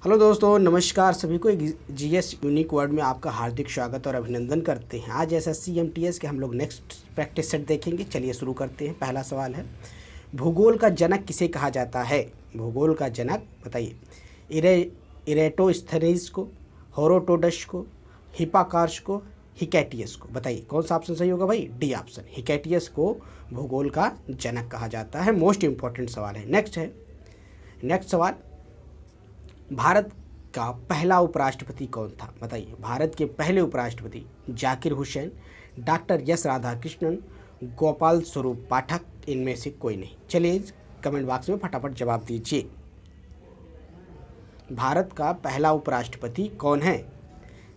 Hello दोस्तों, नमस्कार। सभी को एक जीएस यूनिक वर्ड में आपका हार्दिक स्वागत और अभिनंदन करते हैं। आज एसएससी एमटीएस के हम लोग नेक्स्ट प्रैक्टिस सेट देखेंगे। चलिए शुरू करते हैं। पहला सवाल है, भूगोल का जनक किसे कहा जाता है? भूगोल का जनक बताइए। इरेटोस्थेनीज को, हेरोडोटस को, हिप्पार्कस को, हिकैटियस को। बताइए कौन सा ऑप्शन सही होगा भाई? डी ऑप्शन, हिकैटियस को भूगोल का जनक कहा जाता है। मोस्ट इंपॉर्टेंट सवाल है। नेक्स्ट सवाल, भारत का पहला उपराष्ट्रपति कौन था? बताइए। भारत के पहले उपराष्ट्रपति जाकिर हुसैन, डॉक्टर एस राधाकृष्णन, गोपाल स्वरूप पाठक, इनमें से कोई नहीं। चलिए कमेंट बॉक्स में फटाफट जवाब दीजिए। भारत का पहला उपराष्ट्रपति कौन है?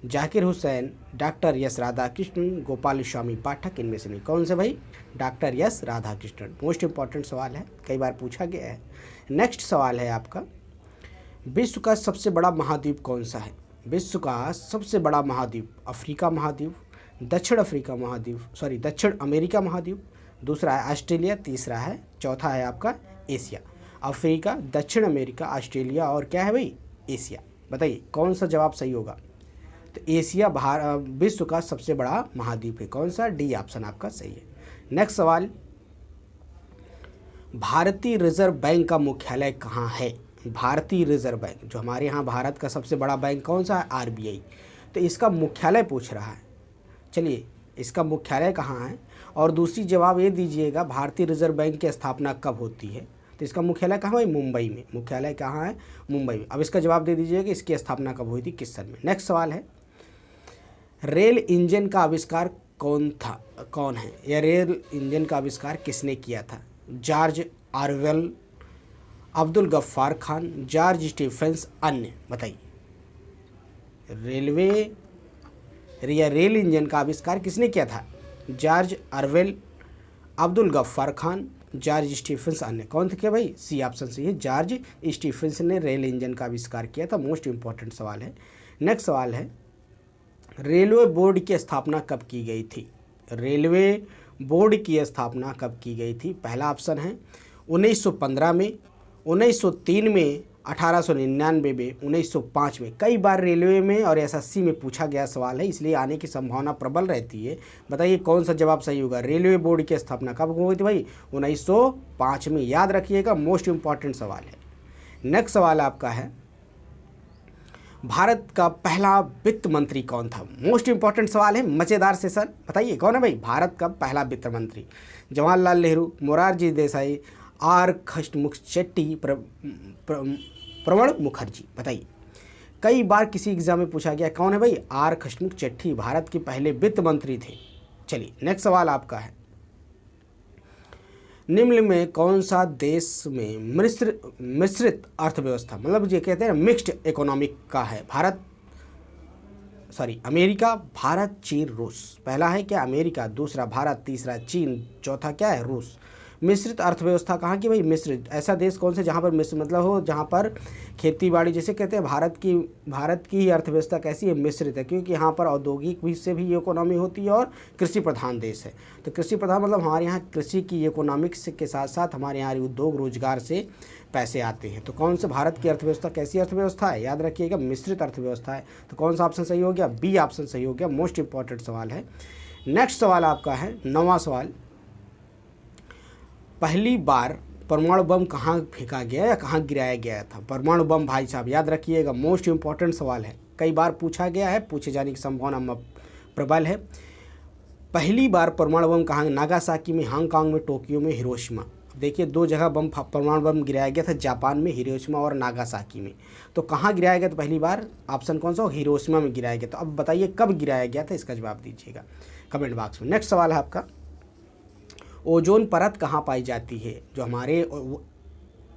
जाकिर हुसैन, डॉक्टर एस राधाकृष्णन, गोपाल स्वामी पाठक, इनमें से नहीं। कौन से भाई? Doctor S Radhakrishnan. Most important सवाल है, कई बार पूछा गया है। नेक्स्ट सवाल है आपका, विश्व का सबसे बड़ा महाद्वीप कौन सा है? विश्व का सबसे बड़ा महाद्वीप अफ्रीका महाद्वीप, दक्षिण अमेरिका महाद्वीप, दूसरा है ऑस्ट्रेलिया, तीसरा है, चौथा है आपका एशिया। अफ्रीका, दक्षिण अमेरिका, ऑस्ट्रेलिया और क्या है भाई? एशिया। बताइए कौन सा जवाब सही होगा? तो एशिया विश्व का सबसे बड़ा महाद्वीप है। कौन सा? डी ऑप्शन आपका सही है। नेक्स्ट सवाल, भारतीय रिजर्व बैंक का मुख्यालय कहाँ है? भारतीय रिजर्व बैंक, जो हमारे यहाँ भारत का सबसे बड़ा बैंक कौन सा है? आरबीआई। तो इसका मुख्यालय पूछ रहा है। चलिए इसका मुख्यालय कहाँ है? और दूसरी जवाब ये दीजिएगा, भारतीय रिजर्व बैंक की स्थापना कब होती है? तो इसका मुख्यालय कहाँ है? मुंबई में। मुख्यालय कहाँ है? मुंबई में। अब इसका जवाब दे दीजिएगा कि इसकी स्थापना कब हुई थी, किस सन में। नेक्स्ट सवाल है, रेल इंजन का आविष्कार कौन है? यह रेल इंजन का आविष्कार किसने किया था? George Orwell, Abdul Gaffar Khan, George Stephens, अन्य। बताइए। रेल इंजन का आविष्कार किसने किया था? George Orwell, Abdul Gaffar Khan, George Stephens, अन्य। कौन थे क्या भाई? सी ऑप्शन सही है, जॉर्ज स्टीफेंस ने रेल इंजन का आविष्कार किया था। मोस्ट इंपॉर्टेंट सवाल है। नेक्स्ट सवाल है, रेलवे बोर्ड की स्थापना कब की गई थी? रेलवे बोर्ड की स्थापना कब की गई थी? पहला ऑप्शन है 1915 में, 1903 में, 1899 में, 1905 में। कई बार रेलवे में और एसएससी में पूछा गया सवाल है, इसलिए आने की संभावना प्रबल रहती है। बताइए कौन सा जवाब सही होगा? रेलवे बोर्ड की स्थापना कब हुई थी भाई? 1905 में। याद रखिएगा, मोस्ट इंपॉर्टेंट सवाल है। नेक्स्ट सवाल आपका है, भारत का पहला वित्त मंत्री कौन था? मोस्ट इंपॉर्टेंट सवाल है, मज़ेदार सेशन। बताइए कौन है भाई भारत का पहला वित्त मंत्री? जवाहरलाल नेहरू, मोरारजी देसाई, आर खष्टमुखचेट्टी, प्रणब मुखर्जी। बताइए। कई बार किसी एग्जाम में पूछा गया, कौन है भाई? आर खष्टमुखचेट्टी भारत के पहले वित्त मंत्री थे। चलिए नेक्स्ट सवाल आपका है, निम्न में कौन सा देश में मिश्रित अर्थव्यवस्था, मतलब ये कहते हैं मिक्स्ड इकोनॉमिक का है? अमेरिका, भारत, चीन, रूस। पहला है क्या? अमेरिका, दूसरा भारत, तीसरा चीन, चौथा क्या है? रूस। मिश्रित अर्थव्यवस्था कहाँ की भाई? मिश्रित। ऐसा देश कौन सा जहाँ पर मिश्र मतलब हो, जहाँ पर खेती बाड़ी, जैसे कहते हैं भारत की अर्थव्यवस्था कैसी है? मिश्रित है, क्योंकि यहाँ पर औद्योगिक भी से भी इकोनॉमी होती है और कृषि प्रधान देश है। तो कृषि प्रधान मतलब हमारे यहाँ कृषि की इकोनॉमिक्स के साथ साथ हमारे यहाँ उद्योग रोजगार से पैसे आते हैं। तो कौन सा भारत की अर्थव्यवस्था कैसी अर्थव्यवस्था है? याद रखिएगा, मिश्रित अर्थव्यवस्था है। तो कौन सा ऑप्शन सही हो गया? बी ऑप्शन सही हो गया। मोस्ट इंपॉर्टेंट सवाल है। नेक्स्ट सवाल आपका है, 9वां सवाल, पहली बार परमाणु बम कहाँ फेंका गया या कहाँ गिराया गया था? परमाणु बम भाई साहब याद रखिएगा, मोस्ट इंपॉर्टेंट सवाल है, कई बार पूछा गया है, पूछे जाने की संभावना प्रबल है। पहली बार परमाणु बम कहाँ? नागासाकी में, हांगकांग में, टोक्यो में, हिरोशिमा। देखिए दो जगह परमाणु बम गिराया गया था, जापान में, हिरोशिमा और नागासाकी में। तो कहाँ गिराया गया था पहली बार? ऑप्शन कौन सा? हिरोशिमा में गिराया गया। तो अब बताइए कब गिराया गया था, इसका जवाब दीजिएगा कमेंट बॉक्स में। नेक्स्ट सवाल है आपका, ओजोन परत कहाँ पाई जाती है? जो हमारे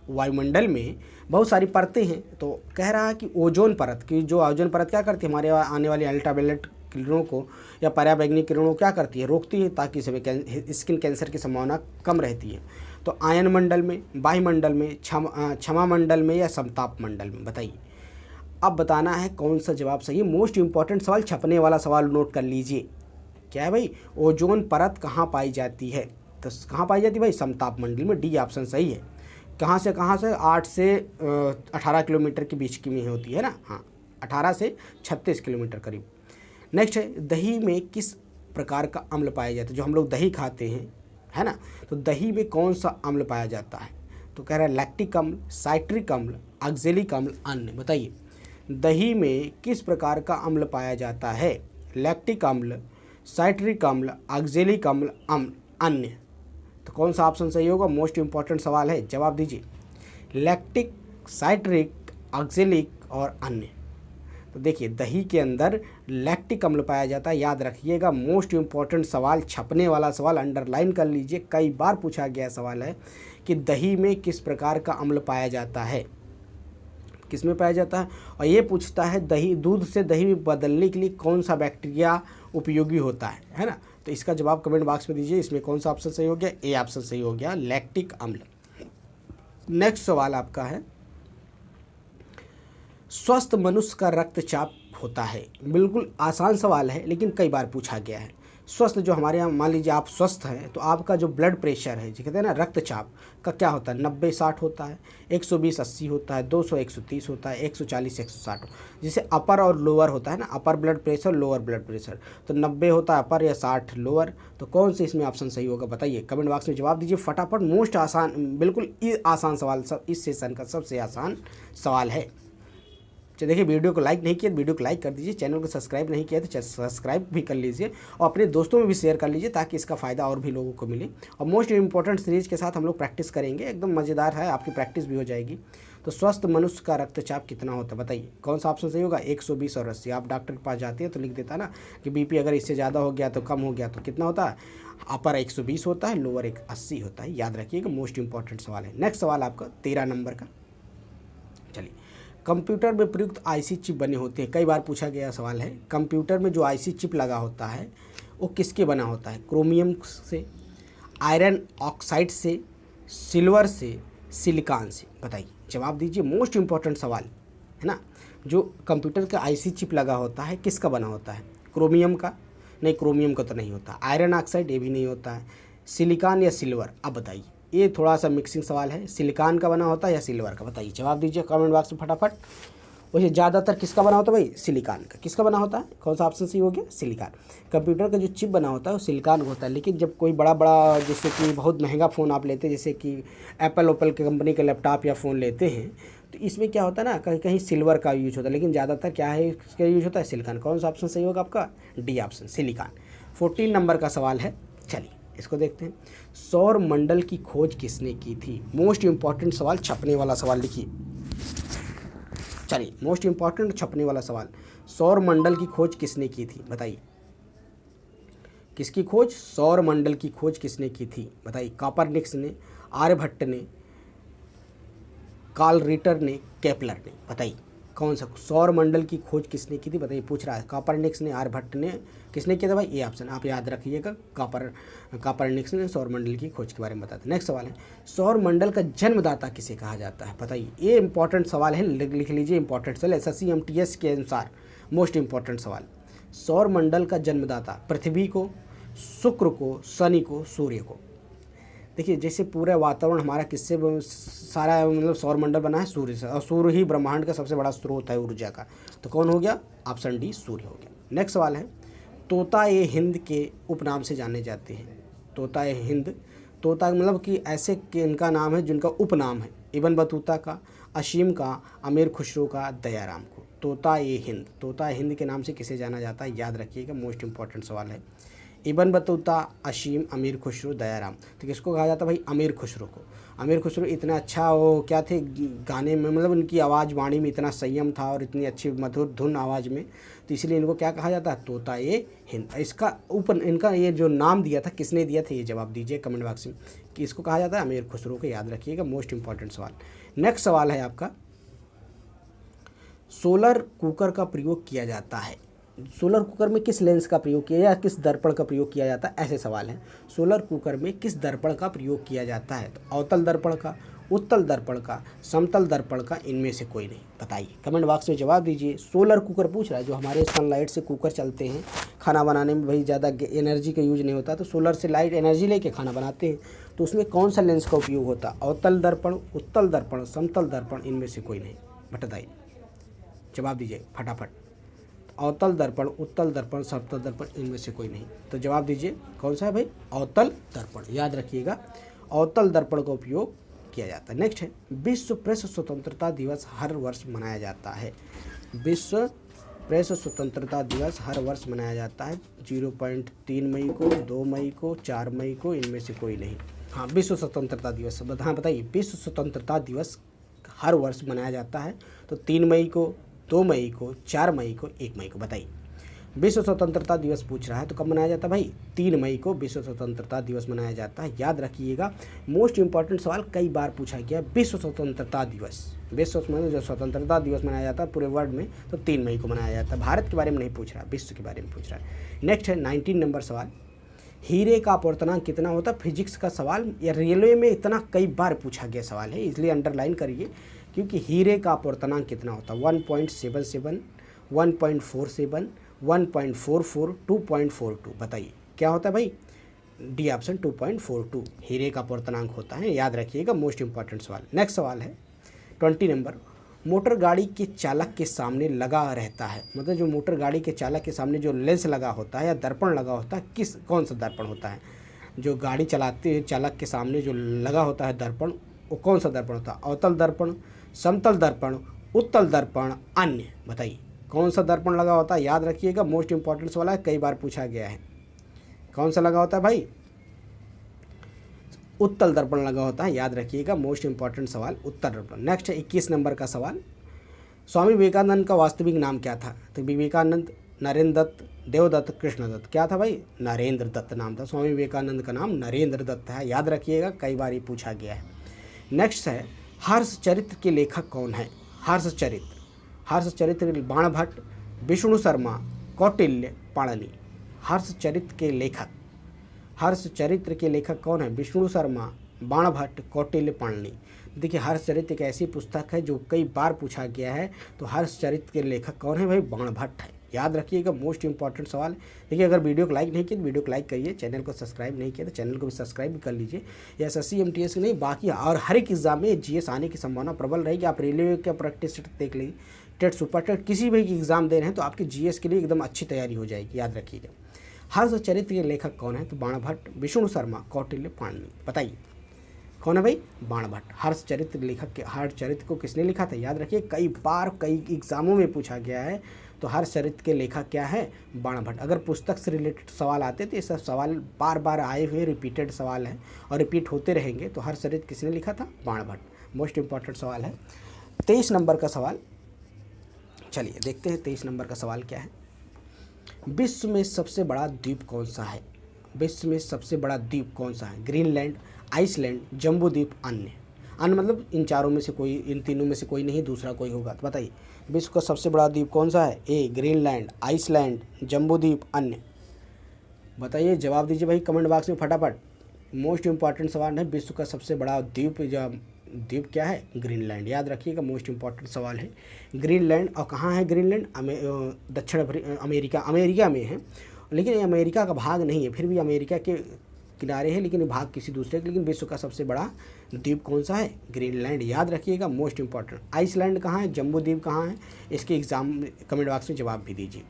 वायुमंडल में बहुत सारी परतें हैं, तो कह रहा है कि ओजोन परत की, जो ओजोन परत क्या करती है? हमारे आने वाली अल्ट्रावायलेट किरणों को या पराबैंगनी किरणों को क्या करती है? रोकती है, ताकि स्किन कैंसर की संभावना कम रहती है। तो आयन मंडल में, वायुमंडल में, क्षमा मंडल में या समताप मंडल में? बताइए। अब बताना है कौन सा जवाब सही है। मोस्ट इंपॉर्टेंट सवाल, छपने वाला सवाल नोट कर लीजिए। क्या है भाई? ओजोन परत कहाँ पाई जाती है? तो कहाँ पाई जाती है भाई? समताप मंडल में। डी ऑप्शन सही है। कहाँ से 8 से 18 किलोमीटर के बीच की में होती है ना, हाँ 18 से 36 किलोमीटर करीब। नेक्स्ट है दही में किस प्रकार का अम्ल पाया जाता है, जो हम लोग दही खाते हैं है ना, तो दही में कौन सा अम्ल पाया जाता है, तो कह रहा है लैक्टिक अम्ल, साइट्रिक अम्ल, ऑक्जेलिक अम्ल, अन्य। बताइए दही में किस प्रकार का अम्ल पाया जाता है, लैक्टिक अम्ल, साइट्रिक अम्ल, ऑक्जेलिक अम्ल, अन्य। तो कौन सा ऑप्शन सही होगा, मोस्ट इंपॉर्टेंट सवाल है, जवाब दीजिए। लैक्टिक, साइट्रिक, ऑक्जेलिक और अन्य। तो देखिए दही के अंदर लैक्टिक अम्ल पाया जाता है, याद रखिएगा, मोस्ट इंपॉर्टेंट सवाल, छपने वाला सवाल, अंडरलाइन कर लीजिए, कई बार पूछा गया सवाल है कि दही में किस प्रकार का अम्ल पाया जाता है, किस में पाया जाता है। और ये पूछता है दही, दूध से दही में बदलने के लिए कौन सा बैक्टीरिया उपयोगी होता है ना। तो इसका जवाब कमेंट बॉक्स में दीजिए, इसमें कौन सा ऑप्शन सही हो गया, ए ऑप्शन सही हो गया, लैक्टिक अम्ल। नेक्स्ट सवाल आपका है, स्वस्थ मनुष्य का रक्तचाप होता है। बिल्कुल आसान सवाल है लेकिन कई बार पूछा गया है। स्वस्थ जो हमारे यहाँ, मान लीजिए आप स्वस्थ हैं तो आपका जो ब्लड प्रेशर है, जो कहते हैं ना रक्तचाप का, क्या होता है, 90-60 होता है, 120-80 होता है, 200-130 होता है, 140-160। जैसे अपर और लोअर होता है ना, upper blood pressure, lower blood pressure, तो 90 होता है अपर या 60 लोअर। तो कौन से इसमें ऑप्शन सही होगा बताइए, कमेंट बॉक्स में जवाब दीजिए फटाफट। मोस्ट आसान, बिल्कुल आसान सवाल, सब इस सेशन का सबसे आसान सवाल है। तो देखिए वीडियो को लाइक नहीं किया तो वीडियो को लाइक कर दीजिए, चैनल को सब्सक्राइब नहीं किया तो सब्सक्राइब भी कर लीजिए और अपने दोस्तों में भी शेयर कर लीजिए ताकि इसका फ़ायदा और भी लोगों को मिले। और मोस्ट इंपॉर्टेंट सीरीज के साथ हम लोग प्रैक्टिस करेंगे, एकदम मज़ेदार है, आपकी प्रैक्टिस भी हो जाएगी। तो स्वस्थ मनुष्य का रक्तचाप कितना होता है बताइए, कौन सा ऑप्शन सही होगा, 120 और 80। आप डॉक्टर के पास जाते हैं तो लिख देता ना कि बीपी अगर इससे ज़्यादा हो गया तो कम हो गया तो कितना होता है, अपर 120 होता है, लोअर 80 होता है, याद रखिएगा, मोस्ट इंपॉर्टेंट सवाल है। नेक्स्ट सवाल आपका 13 नंबर का। चलिए, कंप्यूटर में प्रयुक्त आईसी चिप बने होते हैं, कई बार पूछा गया सवाल है। कंप्यूटर में जो आईसी चिप लगा होता है वो किसके बना होता है, क्रोमियम से, आयरन ऑक्साइड से, सिल्वर से, सिलिकॉन से। बताइए, जवाब दीजिए, मोस्ट इंपॉर्टेंट सवाल है ना। जो कंप्यूटर का आईसी चिप लगा होता है किसका बना होता है, क्रोमियम का, नहीं क्रोमियम का तो नहीं होता, आयरन ऑक्साइड ये भी नहीं होता है, सिलिकॉन या सिल्वर। अब बताइए, ये थोड़ा सा मिक्सिंग सवाल है, सिलिकॉन का बना होता है या सिल्वर का, बताइए, जवाब दीजिए कमेंट बॉक्स में फटाफट। वैसे ज़्यादातर किसका बना होता है भाई, सिलिकॉन का। किसका बना होता है, कौन सा ऑप्शन सही हो गया, सिलिकॉन। कंप्यूटर का जो चिप बना होता है वो सिलिकॉन का होता है, लेकिन जब कोई बड़ा बड़ा जैसे कि बहुत महंगा फ़ोन आप लेते हैं, जैसे कि एप्पल के कंपनी के लैपटॉप या फ़ोन लेते हैं, तो इसमें क्या होता है ना, कहीं कहीं सिल्वर का यूज होता है, लेकिन ज़्यादातर क्या है, इसका यूज होता है सिलिकॉन। कौन सा ऑप्शन सही होगा आपका, डी ऑप्शन, सिलिकॉन। 14 नंबर का सवाल है, चलिए इसको देखते हैं। सौर मंडल की खोज किसने की थी, मोस्ट इंपॉर्टेंट सवाल, छपने वाला सवाल लिखिए। चलिए, मोस्ट इंपॉर्टेंट छपने वाला सवाल, सौर मंडल की खोज किसने की थी बताइए, किसकी खोज, सौर मंडल की खोज किसने की थी बताइए। कॉपरनिकस ने, आर्यभट्ट ने, कार्ल रिटर ने, केपलर ने। बताइए कौन सा, सौर मंडल की खोज किसने की थी बताइए, पूछ रहा है। कॉपरनिकस ने, आर्यभट्ट ने, किसने किया था भाई, ये ऑप्शन आप याद रखिएगा, कॉपरनिकस ने सौर मंडल की खोज के बारे में बताते। नेक्स्ट सवाल है, सौर मंडल का जन्मदाता किसे कहा जाता है बताइए। ये इंपॉर्टेंट सवाल है, लिख लीजिए, इंपॉर्टेंट सवाल, SSC MTS के अनुसार मोस्ट इंपॉर्टेंट सवाल। सौर मंडल का जन्मदाता, पृथ्वी को, शुक्र को, शनि को, सूर्य को। देखिए, जैसे पूरा वातावरण हमारा किससे सारा मतलब सौरमंडल बना है, सूर्य से, और सूर्य ही ब्रह्मांड का सबसे बड़ा स्रोत है ऊर्जा का, तो कौन हो गया, ऑप्शन डी, सूर्य हो गया। नेक्स्ट सवाल है, तोता ए हिंद के उपनाम से जाने जाते हैं। तोता ए हिंद, तोता मतलब कि ऐसे के इनका नाम है जिनका उपनाम है, इब्न बतूता का, असीम का, अमीर खुसरो का, दयाराम को। तोता ए हिंद, तोता ए हिंद के नाम से किसे जाना जाता है, याद रखिएगा, मोस्ट इंपॉर्टेंट सवाल है। इब्न बतूता, असीम, अमीर खुसरो, दयाराम। तो किसको कहा जाता है भाई, अमीर खुसरो को। अमीर खुसरो इतना अच्छा, वो क्या थे गाने में, मतलब उनकी आवाज़ वाणी में इतना संयम था और इतनी अच्छी मधुर धुन आवाज़ में, तो इसलिए इनको क्या कहा जाता है, तोता ए हिंद। इसका इनका ये जो नाम दिया था किसने दिया था, ये जवाब दीजिए कमेंट बॉक्स में कि इसको कहा जाता है अमीर खुसरो को, याद रखिएगा, मोस्ट इंपॉर्टेंट सवाल। नेक्स्ट सवाल है आपका, सोलर कुकर का प्रयोग किया जाता है। सोलर कुकर में किस लेंस का प्रयोग किया या किस दर्पण का प्रयोग किया जाता है, ऐसे सवाल हैं। सोलर कुकर में किस दर्पण का प्रयोग किया जाता है, तो अवतल दर्पण का, उत्तल दर्पण का, समतल दर्पण का, इनमें से कोई नहीं। बताइए, कमेंट बॉक्स में जवाब दीजिए। सोलर कुकर पूछ रहा है, जो हमारे सनलाइट से कुकर चलते हैं, खाना बनाने में भाई ज़्यादा एनर्जी का यूज नहीं होता, तो सोलर से लाइट एनर्जी लेके खाना बनाते हैं, तो उसमें कौन सा लेंस का उपयोग होता है? अवतल दर्पण, उत्तल दर्पण, समतल दर्पण, इनमें से कोई नहीं। बताइए, जवाब दीजिए फटाफट। अवतल दर्पण, उत्तल दर्पण, समतल दर्पण, इनमें से कोई नहीं। तो जवाब दीजिए कौन सा है भाई? अवतल दर्पण। याद रखिएगा, अवतल दर्पण का उपयोग किया जाता है। नेक्स्ट है, विश्व प्रेस स्वतंत्रता दिवस हर वर्ष मनाया जाता है। विश्व प्रेस स्वतंत्रता दिवस हर वर्ष मनाया जाता है। 0.3 मई को, 2 मई को, 4 मई को, इनमें से कोई नहीं। हाँ, विश्व स्वतंत्रता दिवस। हाँ बताइए, विश्व स्वतंत्रता दिवस हर वर्ष मनाया जाता है, तो 3 मई को, 2 मई को, 4 मई को, 1 मई को। बताइए, विश्व स्वतंत्रता दिवस पूछ रहा है तो कब मनाया जाता है भाई? 3 मई को विश्व स्वतंत्रता दिवस मनाया जाता है। याद रखिएगा, मोस्ट इंपॉर्टेंट सवाल कई बार पूछा गया। विश्व स्वतंत्रता दिवस, विश्व में जो स्वतंत्रता दिवस मनाया जाता है पूरे वर्ल्ड में, तो 3 मई को मनाया जाता है। भारत के बारे में नहीं पूछ रहा, विश्व के बारे में पूछ रहा है। नेक्स्ट है 19 नंबर सवाल, हीरे का अपवर्तनांक कितना होता है? फिजिक्स का सवाल, या रेलवे में इतना कई बार पूछा गया सवाल है, इसलिए अंडरलाइन करिए, क्योंकि हीरे का अपवर्तनांक कितना होता है? 1.77, 1.47, 1.44, 2.42। बताइए क्या होता है भाई? डी ऑप्शन 2.42 हीरे का अपवर्तनांक होता है। याद रखिएगा, मोस्ट इंपॉर्टेंट सवाल। नेक्स्ट सवाल है 20 नंबर, मोटर गाड़ी के चालक के सामने लगा रहता है, मतलब जो मोटर गाड़ी के चालक के सामने जो लेंस लगा होता है या दर्पण लगा होता है, कौन सा दर्पण होता है? जो गाड़ी चलाते हैं चालक के सामने जो लगा होता है दर्पण, वो कौन सा दर्पण होता है? अवतल दर्पण, समतल दर्पण, उत्तल दर्पण, अन्य। बताइए कौन सा दर्पण लगा होता है? याद रखिएगा, मोस्ट इंपॉर्टेंट सवाल है, कई बार पूछा गया है। कौन सा लगा होता है भाई? उत्तल दर्पण लगा होता है। याद रखिएगा, मोस्ट इंपॉर्टेंट सवाल उत्तल दर्पण। नेक्स्ट है 21 नंबर का सवाल, स्वामी विवेकानंद का वास्तविक नाम क्या था? तो विवेकानंद, नरेंद्र दत्त, देवदत्त, कृष्णदत्त, क्या था भाई? नरेंद्र दत्त नाम था। स्वामी विवेकानंद का नाम नरेंद्र दत्त है। याद रखिएगा, कई बार ये पूछा गया है। नेक्स्ट है, हर्षचरित्र के लेखक कौन है? हर्षचरित्र, हर्षचरित्र बाणभट्ट, विष्णु शर्मा, कौटिल्य, पाणिनि। हर्षचरित्र के लेखक, हर्षचरित्र के लेखक कौन है? विष्णु शर्मा, बाणभट्ट, कौटिल्य, पाणिनि। देखिए, हर्षचरित्र एक ऐसी पुस्तक है जो कई बार पूछा गया है, तो हर्षचरित्र के लेखक कौन है भाई? बाणभट्ट है। याद रखिएगा, मोस्ट इंपॉर्टेंट सवाल। देखिए, अगर वीडियो को लाइक नहीं किया तो वीडियो को लाइक करिए, चैनल को सब्सक्राइब नहीं किया तो चैनल को भी सब्सक्राइब कर लीजिए। या SSC MTS नहीं, बाकी और हर एक एग्जाम में GS आने की संभावना प्रबल रहेगी। आप रेलवे का प्रैक्टिस देख लीजिए, टेट, सुपर टेट, किसी भी एग्जाम दे रहे हैं तो आपकी GS के लिए एकदम अच्छी तैयारी हो जाएगी। याद रखिएगा, हर्षचरित्र के लेखक कौन है? तो बाणभट्ट, विष्णु शर्मा, कौटिल्य, पाणिनि। बताइए कौन है भाई? बाणभट्ट। हर्षचरित्र लेखक के, हर्षचरित्र को किसने लिखा था? याद रखिए, कई बार कई एग्जामों में पूछा गया है, तो हर्षचरित्र के लेखक क्या है? बाणभट्ट। अगर पुस्तक से रिलेटेड सवाल आते तो ये सब सवाल बार बार आए हुए रिपीटेड सवाल है और रिपीट होते रहेंगे। तो हर्षचरित्र किसने लिखा था? बाणभट्ट। मोस्ट इंपॉर्टेंट सवाल है। 23 नंबर का सवाल, चलिए देखते हैं 23 नंबर का सवाल क्या है। विश्व में सबसे बड़ा द्वीप कौन सा है? विश्व में सबसे बड़ा द्वीप कौन सा है? ग्रीनलैंड, आइसलैंड, जम्बूद्वीप, अन्य। अन्य मतलब इन चारों में से कोई, इन तीनों में से कोई नहीं, दूसरा कोई होगा। तो बताइए, विश्व का सबसे बड़ा द्वीप कौन सा है? ए ग्रीनलैंड, आइसलैंड, जम्बूद्वीप, अन्य। बताइए, जवाब दीजिए भाई कमेंट बॉक्स में फटाफट। मोस्ट इंपॉर्टेंट सवाल है, विश्व का सबसे बड़ा द्वीप द्वीप क्या है? ग्रीनलैंड। याद रखिएगा, मोस्ट इंपॉर्टेंट सवाल है ग्रीनलैंड। और कहाँ है ग्रीनलैंड? दक्षिण अमेरिका में है, लेकिन ये अमेरिका का भाग नहीं है, फिर भी अमेरिका के किनारे है, लेकिन भाग किसी दूसरे के। लेकिन विश्व का सबसे बड़ा द्वीप कौन सा है? ग्रीनलैंड। याद रखिएगा, मोस्ट इंपॉर्टेंट। आइसलैंड कहाँ है? जम्बूद्वीप कहाँ है? इसके एग्जाम कमेंट बॉक्स में जवाब भी दीजिए।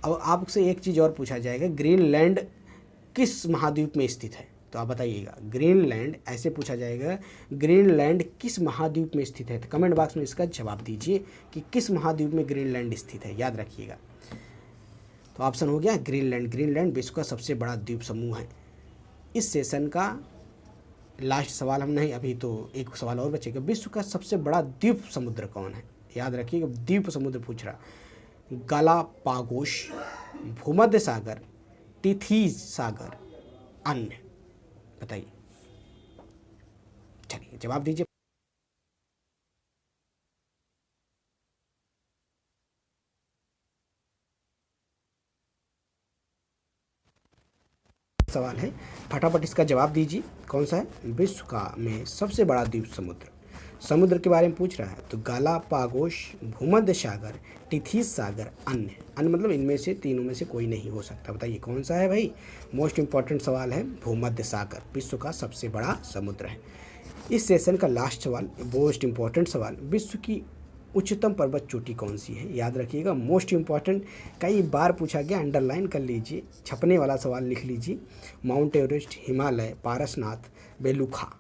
अब आपसे एक चीज़ और पूछा जाएगा, ग्रीनलैंड किस महाद्वीप में स्थित है? तो आप बताइएगा, ग्रीनलैंड ऐसे पूछा जाएगा, ग्रीनलैंड किस महाद्वीप में स्थित है? तो कमेंट बॉक्स में इसका जवाब दीजिए कि किस महाद्वीप में ग्रीनलैंड स्थित है। याद रखिएगा, तो ऑप्शन हो गया ग्रीनलैंड। ग्रीनलैंड विश्व का सबसे बड़ा द्वीप समूह है। इस सेशन का लास्ट सवाल हम नहीं, अभी तो एक सवाल और बचेगा। विश्व का सबसे बड़ा द्वीप समुद्र कौन है? याद रखिएगा, द्वीप समुद्र पूछ रहा। गालापागोस, भूमध्य सागर, तिथीज सागर, अन्य। बताइए, चलिए जवाब दीजिए। सवाल है, फटाफट इसका जवाब दीजिए। कौन सा है? विश्व का में सबसे बड़ा द्वीप समुद्र, समुद्र के बारे में पूछ रहा है तो गालापागोस, भूमध्य सागर, टिथिस सागर, अन्य मतलब इनमें से तीनों में से कोई नहीं हो सकता। बताइए कौन सा है भाई? मोस्ट इंपॉर्टेंट सवाल है, भूमध्य सागर विश्व का सबसे बड़ा समुद्र है। इस सेशन का लास्ट सवाल, मोस्ट इंपॉर्टेंट सवाल, विश्व की उच्चतम पर्वत चोटी कौन सी है? याद रखिएगा, मोस्ट इंपॉर्टेंट, कई बार पूछा गया, अंडरलाइन कर लीजिए, छपने वाला सवाल लिख लीजिए। Mount Everest, Himalaya, Parasnath, Belukha.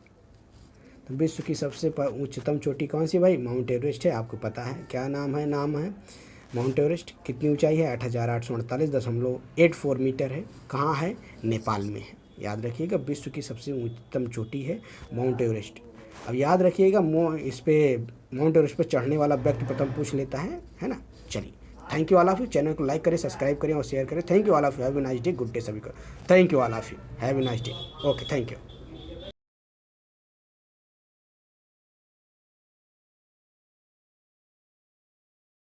तो विश्व की सबसे उच्चतम चोटी कौन सी भाई? माउंट एवरेस्ट है। आपको पता है क्या नाम है माउंट एवरेस्ट। कितनी ऊंचाई है? 8,848.84 मीटर है। कहाँ है? नेपाल में है। याद रखिएगा, विश्व की सबसे उच्चतम चोटी है माउंट एवरेस्ट। अब याद रखिएगा, इस पे माउंट एवरेस्ट पर चढ़ने वाला व्यक्ति प्रथम पूछ लेता है ना। चलिए, thank you all of you. Channel को लाइक करें, सब्सक्राइब करें और शेयर करें। Thank you all of you, have a nice day, good day सभी को। Thank you all of you, have a nice day. Okay, thank you.